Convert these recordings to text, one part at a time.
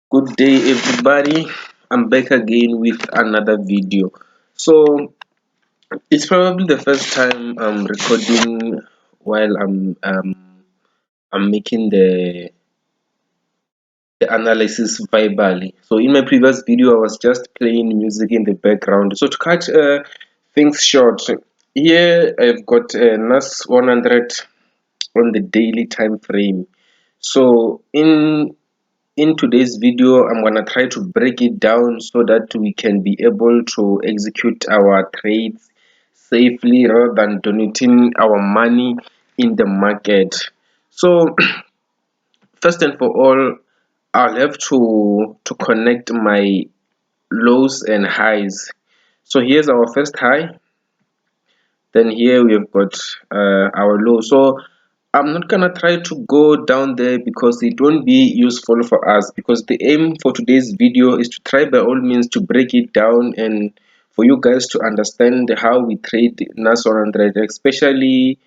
Good day, everybody. I'm back again with another video. So it's probably the first time I'm recording while I'm making the analysis verbally. So in my previous video, I was just playing music in the background. So to cut things short, here I've got NAS100 on the daily time frame. So in today's video, I'm gonna try to break it down so that we can be able to execute our trades safely rather than donating our money in the market. So first and for all, I'll have to connect my lows and highs. So here's our first high, then here we've got our low. So I'm not gonna try to go down there because it won't be useful for us, because the aim for today's video is to try by all means to break it down and for you guys to understand how we trade NAS100, especially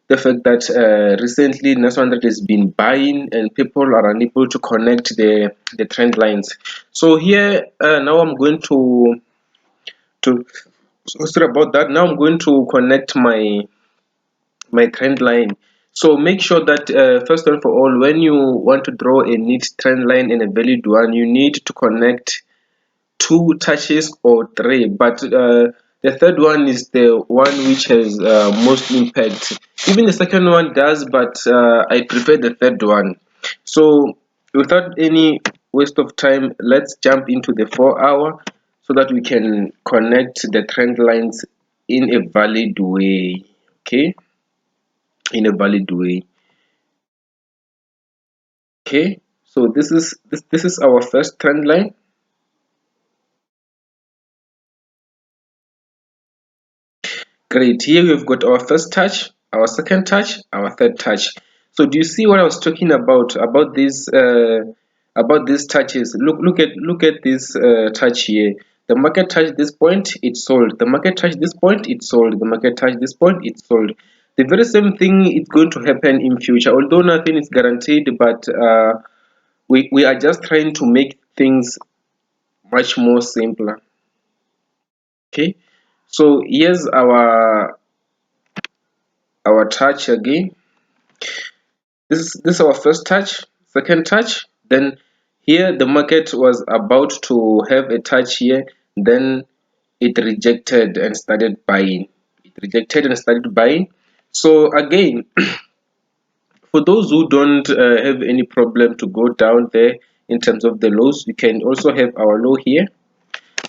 the fact that recently NAS100 has been buying and people are unable to connect the trend lines. So here now I'm going to sorry about that. Now I'm going to connect my trend line. So make sure that first and for all, when you want to draw a neat trend line and a valid one, you need to connect two touches or three, but the third one is the one which has most impact. Even the second one does, but I prefer the third one. So without any waste of time, let's jump into the 4 hour so that we can connect the trend lines in a valid way. Okay, in a valid way. Okay, so this is our first trend line. Great. Here we've got our first touch, our second touch, our third touch. So do you see what I was talking about these touches? Look at this touch here. The market touched this point, it sold. The market touched this point, it sold. The market touched this point, it sold. The very same thing is going to happen in future, although nothing is guaranteed, but we are just trying to make things much more simpler. Okay, so here's our touch again. This is our first touch, second touch. Then here the market was about to have a touch here, then it rejected and started buying. It rejected and started buying. So again, for those who don't have any problem to go down there in terms of the lows, we can also have our low here.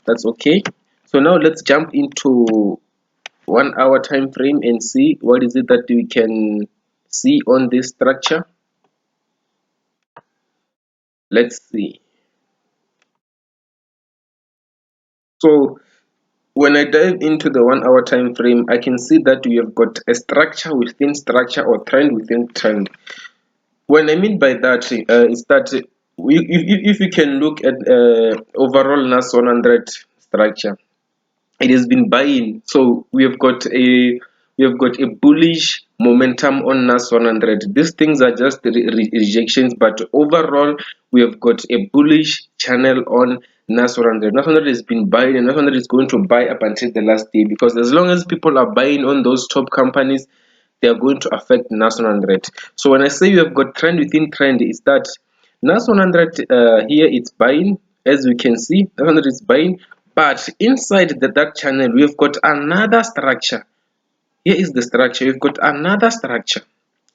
That's okay. So now let's jump into 1 hour time frame and see what is it that we can see on this structure. Let's see. So when I dive into the 1 hour time frame, I can see that we have got a structure within structure or trend within trend. What I mean by that is that if you can look at overall NAS100 structure, it has been buying. So we have got a bullish momentum on NAS100. These things are just rejections, but overall we have got a bullish channel on NAS100. NAS100 has been buying, and NAS100 is going to buy up until the last day, because as long as people are buying on those top companies, they are going to affect NAS100. So when I say you have got trend within trend, is that NAS100 here it's buying, as we can see. NAS100 is buying, but inside the dark channel we've got another structure. Here is the structure. We've got another structure.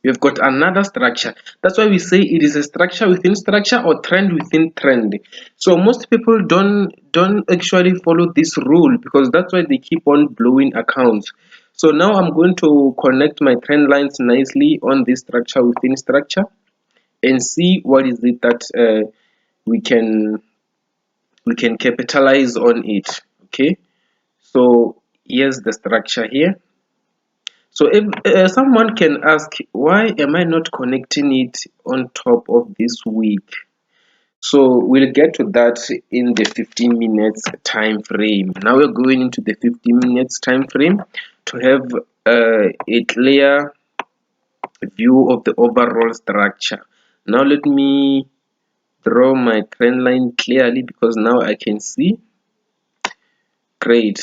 We've got another structure. That's why we say it is a structure within structure or trend within trend. So most people don't actually follow this rule, because that's why they keep on blowing accounts. So now I'm going to connect my trend lines nicely on this structure within structure and see what is it that we can we can capitalize on it. Okay, so here's the structure here. So if someone can ask, why am I not connecting it on top of this week? So we'll get to that in the 15 minutes time frame. Now we're going into the 15 minutes time frame to have a clear view of the overall structure. Now let me draw my trend line clearly because now I can see. Great.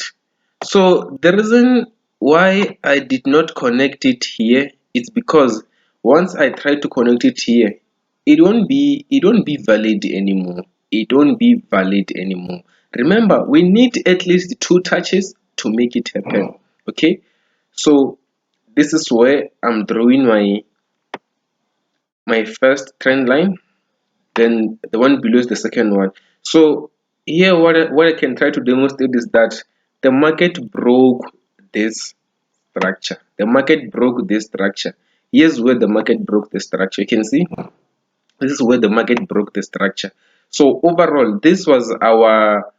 So the reason why I did not connect it here is because once I try to connect it here, it won't be valid anymore. It won't be valid anymore. Remember, we need at least 2 touches to make it happen. Okay, so this is where I'm drawing my first trend line, then the one below is the second one. So here what I can try to demonstrate is that the market broke this structure. The market broke this structure. Here's where the market broke the structure. You can see this is where the market broke the structure. So overall, this was our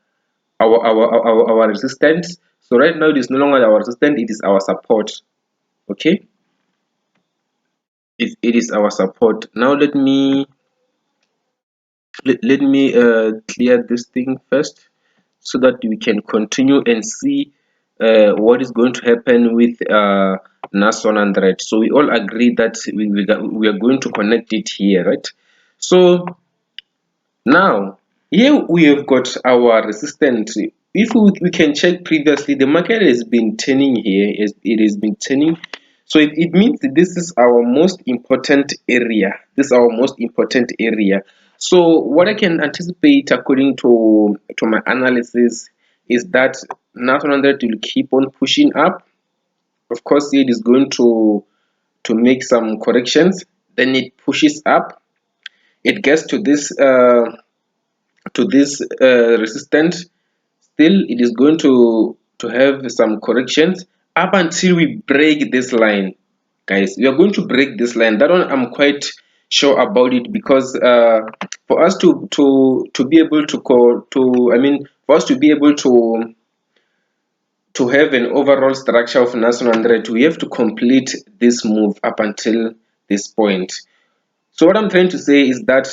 resistance. So right now it is no longer our resistance, it is our support. Okay, it is our support. Now let me clear this thing first so that we can continue and see what is going to happen with NAS100. So we all agree that we are going to connect it here, right? So now here we have got our resistance. If we can check previously, the market has been turning here, it has been turning. So it means that this is our most important area. This is our most important area. So what I can anticipate according to my analysis is that NAS100 will keep on pushing up. Of course, it is going to make some corrections. Then it pushes up. It gets to this resistance. Still it is going to have some corrections up until we break this line. Guys, we are going to break this line. That one I'm quite sure about it, because for us to be able to call to I mean for us to be able to have an overall structure of NAS100, we have to complete this move up until this point. So what I'm trying to say is that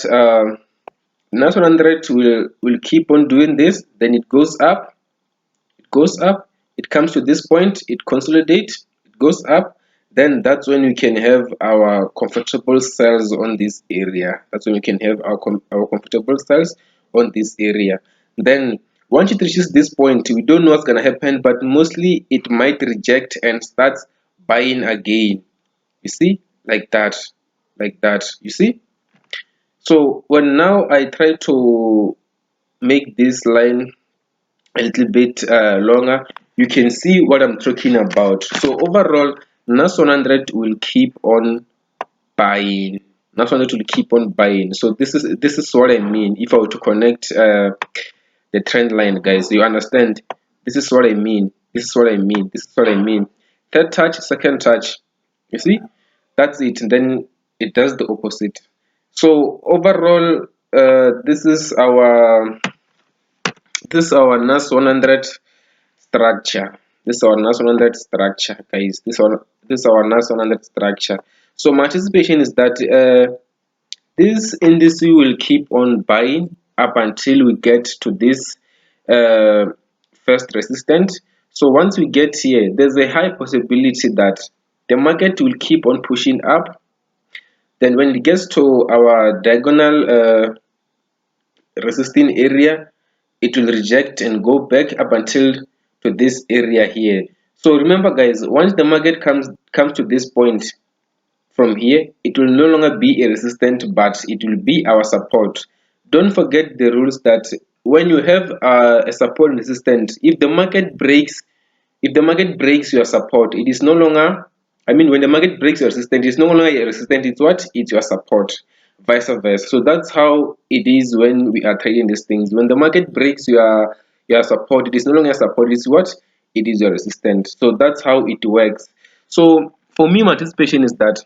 NAS100 will keep on doing this, then it goes up, it comes to this point, it consolidates, it goes up. Then that's when we can have our comfortable cells on this area. That's when we can have our comfortable cells on this area. Then once it reaches this point, we don't know what's gonna happen, but mostly it might reject and starts buying again. You see, like that. You see. So when now I try to make this line a little bit longer, you can see what I'm talking about. So overall, NAS100 will keep on buying. NAS100 will keep on buying. So this is what I mean. If I were to connect the trend line, guys, you understand? This is what I mean. This is what I mean. This is what I mean. Third touch, second touch. You see, that's it. And then it does the opposite. So overall, this is our NAS100 structure. This is our NAS100 structure, guys. This is our NAS100 structure. So my anticipation is that this index will keep on buying up until we get to this uh, first resistance. So once we get here, there's a high possibility that the market will keep on pushing up. Then when it gets to our diagonal resisting area, it will reject and go back up until to this area here. So remember, guys, once the market comes to this point, from here it will no longer be a resistance, but it will be our support. Don't forget the rules that when you have a support and resistance, if the market breaks your support, it is no longer, when the market breaks your resistance, it's no longer a resistance, it's what? It's your support, vice versa. So that's how it is when we are trading these things. When the market breaks your support, it is no longer support, it's what? It is your resistance. So that's how it works. So for me, my anticipation is that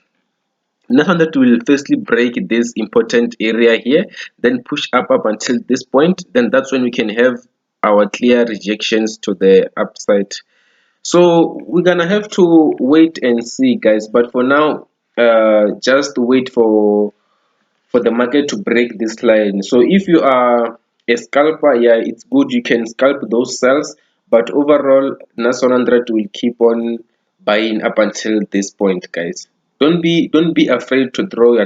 now that will firstly break this important area here, then push up until this point, then that's when we can have our clear rejections to the upside. So we're gonna have to wait and see, guys, but for now, just wait for the market to break this line. So if you are a scalper, yeah, it's good, you can scalp those cells, but overall NAS100 will keep on buying up until this point, guys. Don't be afraid to draw your